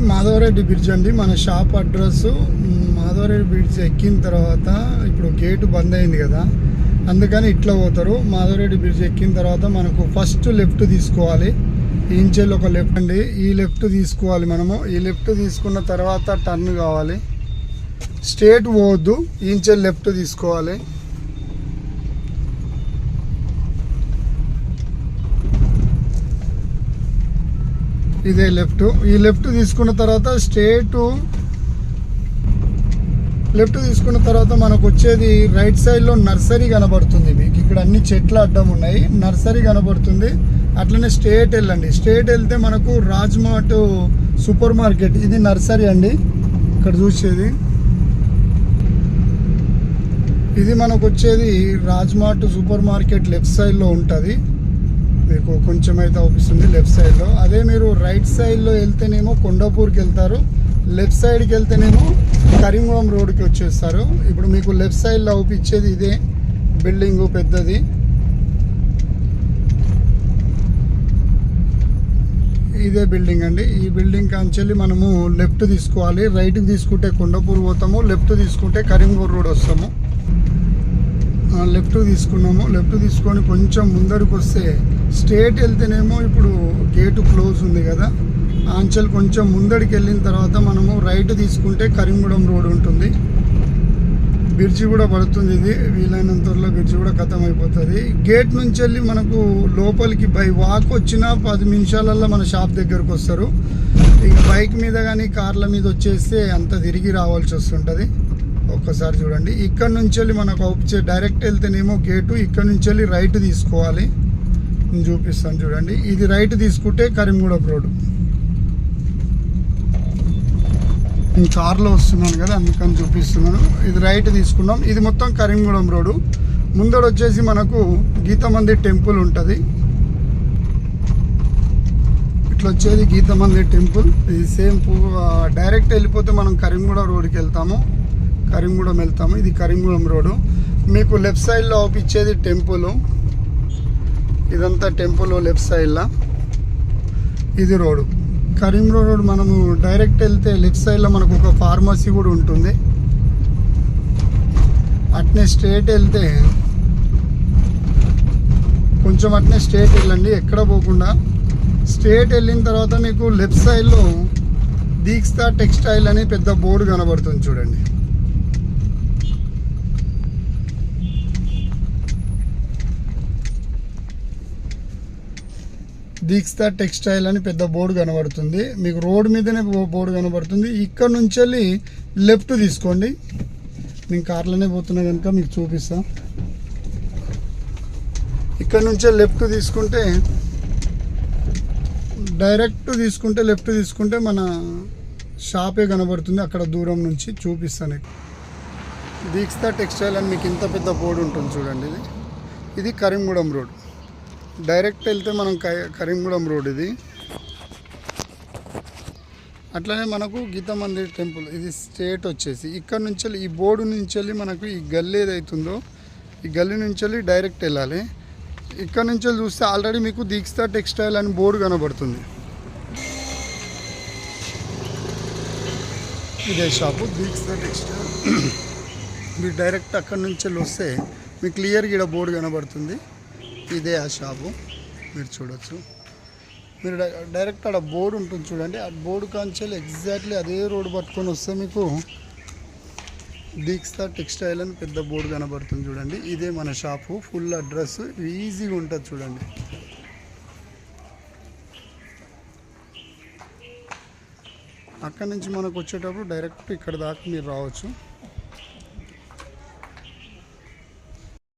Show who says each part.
Speaker 1: Madhava Reddy bridge అండి. మన shop address Madhava Reddy bridge ఎక్కిన తర్వాత ఇప్పుడు గేటు బంద్ అయింది కదా, అందుకని ఇట్లా పోతారు. మాధవరెడ్డి బ్రిడ్జ్ ఎక్కిన తర్వాత మనకు ఫస్ట్ లెఫ్ట్ తీసుకోవాలి. ఇంచెల్ ఒక లెఫ్ట్ అండి, ఈ లెఫ్ట్ తీసుకోవాలి మనము. ఈ లెఫ్ట్ తీసుకున్న తర్వాత టర్న్ కావాలి, స్ట్రేట్ పోవద్దు, ఇంచెల్ లెఫ్ట్ తీసుకోవాలి. ఇదే లెఫ్ట్. ఈ లెఫ్ట్ తీసుకున్న తర్వాత స్ట్రేట్ లెఫ్ట్ తీసుకున్న తర్వాత మనకు వచ్చేది రైట్ సైడ్లో నర్సరీ కనబడుతుంది. మీకు ఇక్కడ అన్ని చెట్లు అడ్డం ఉన్నాయి, నర్సరీ కనబడుతుంది. అట్లనే స్ట్రేట్ వెళ్ళండి. స్ట్రేట్ వెళ్తే మనకు రాజ్మార్ట్ సూపర్ మార్కెట్, ఇది నర్సరీ అండి. ఇక్కడ చూసేది ఇది మనకు వచ్చేది రాజ్మార్ట్ సూపర్ మార్కెట్ లెఫ్ట్ సైడ్లో ఉంటుంది. మీకు కొంచెం అయితే అవుపిస్తుంది లెఫ్ట్ సైడ్లో. అదే మీరు రైట్ సైడ్లో వెళ్తేనేమో కొండాపూర్కి వెళ్తారు, లెఫ్ట్ సైడ్కి వెళ్తేనేమో కరీంగూడెం రోడ్కి వచ్చేస్తారు. ఇప్పుడు మీకు లెఫ్ట్ సైడ్లో అవుపిచ్చేది ఇదే బిల్డింగు, పెద్దది. ఇదే బిల్డింగ్ అండి. ఈ బిల్డింగ్ కాంచెల్లి మనము లెఫ్ట్ తీసుకోవాలి. రైట్కి తీసుకుంటే కొండాపూర్ పోతాము, లెఫ్ట్ తీసుకుంటే కరీంగూడెం రోడ్ వస్తాము. లెఫ్ట్ తీసుకున్నాము. లెఫ్ట్ తీసుకొని కొంచెం ముందరికి వస్తే స్ట్రేట్ వెళ్తేనేమో ఇప్పుడు గేటు క్లోజ్ ఉంది కదా, ఆంచల్ కొంచెం ముందడికి వెళ్ళిన తర్వాత మనము రైట్ తీసుకుంటే కరీంగూడెం రోడ్ ఉంటుంది. బ్రిడ్జి కూడా పడుతుంది. ఇది వీలైనంత త్వరలో బ్రిడ్జి కూడా ఖతం అయిపోతుంది. గేట్ నుంచి వెళ్ళి మనకు లోపలికి బై వాక్ వచ్చిన 10 నిమిషాలల్లో మన షాప్ దగ్గరకు వస్తారు. ఇక బైక్ మీద కానీ కార్ల మీద వచ్చేస్తే అంత తిరిగి రావాల్సి వస్తుంటుంది. ఒక్కసారి చూడండి, ఇక్కడ నుంచి వెళ్ళి మనకు డైరెక్ట్ వెళ్తేనేమో గేటు, ఇక్కడ నుంచి వెళ్ళి రైట్ తీసుకోవాలి. నేను చూపిస్తాను చూడండి. ఇది రైట్ తీసుకుంటే కరీంగూడెం రోడ్. నేను కార్లో వస్తున్నాను కదా, అందుకని చూపిస్తున్నాను. ఇది రైట్ తీసుకున్నాం. ఇది మొత్తం కరీంగూడెం రోడ్డు. ముందర వచ్చేసి మనకు గీతామందిర్ టెంపుల్ ఉంటుంది. ఇట్లా వచ్చేది గీతామందిర్ టెంపుల్. ఇది సేమ్ డైరెక్ట్ వెళ్ళిపోతే మనం కరీంగూడెం రోడ్కి వెళ్తాము, కరీంగూడెం వెళ్తాము. ఇది కరీంగూడెం రోడ్డు. మీకు లెఫ్ట్ సైడ్లో అవుపిచ్చేది టెంపుల్. ఇదంతా టెంపుల్ లెఫ్ట్ సైడ్లో. ఇది రోడ్డు కరీంగూడెం రోడ్. మనము డైరెక్ట్ వెళ్తే లెఫ్ట్ సైడ్లో మనకు ఒక ఫార్మసీ కూడా ఉంటుంది. అట్నే స్ట్రేట్ వెళ్తే కొంచెం అట్నే స్ట్రేట్ వెళ్ళండి, ఎక్కడ పోకుండా. స్ట్రేట్ వెళ్ళిన తర్వాత మీకు లెఫ్ట్ సైడ్లో దీక్షా టెక్స్టైల్ అని పెద్ద బోర్డు కనబడుతుంది చూడండి. దీక్షా టెక్స్టైల్ అని పెద్ద బోర్డు కనబడుతుంది. మీకు రోడ్ మీదనే బోర్డు కనబడుతుంది. ఇక్కడ నుంచి వెళ్ళి లెఫ్ట్ తీసుకోండి. నేను కార్లోనే పోతున్నా కనుక మీకు చూపిస్తా. ఇక్కడ నుంచే లెఫ్ట్ తీసుకుంటే, డైరెక్ట్ తీసుకుంటే లెఫ్ట్ తీసుకుంటే మన షాపే కనబడుతుంది. అక్కడ దూరం నుంచి చూపిస్తాను. దీక్షా టెక్స్టైల్ అని మీకు ఇంత పెద్ద బోర్డు ఉంటుంది చూడండి. ఇది కరీంగూడెం రోడ్. డైరెక్ట్ వెళ్తే మనం కరీంగూడెం రోడ్ ఇది. అట్లనే మనకు గీతామందిర్ టెంపుల్. ఇది స్ట్రేట్ వచ్చేసి ఇక్కడ నుంచి ఈ బోర్డు నుంచి వెళ్ళి మనకు ఈ గల్లీ ఏదైతుందో ఈ గల్లీ నుంచి వెళ్ళి డైరెక్ట్ వెళ్ళాలి. ఇక్కడ నుంచి వెళ్ళి చూస్తే ఆల్రెడీ మీకు దీక్షా టెక్స్టైల్ అని బోర్డు కనబడుతుంది. ఇదే షాపు దీక్షా టెక్స్టైల్. మీరు డైరెక్ట్ అక్కడి నుంచి వెళ్ళి వస్తే మీకు క్లియర్గా ఇక్కడ బోర్డు కనబడుతుంది. ఇదే ఆ షాపు, మీరు చూడొచ్చు. మీరు డైరెక్ట్ అక్కడ బోర్డు ఉంటుంది చూడండి. ఆ బోర్డు కాంచెల్లి ఎగ్జాక్ట్లీ అదే రోడ్డు పట్టుకొని వస్తే మీకు దీక్షా టెక్స్టైల్ అని పెద్ద బోర్డు కనబడుతుంది చూడండి. ఇదే మన షాపు. ఫుల్ అడ్రస్ ఈజీగా ఉంటుంది చూడండి. అక్కడి నుంచి మనకు వచ్చేటప్పుడు డైరెక్ట్ ఇక్కడ దాకా మీరు రావచ్చు.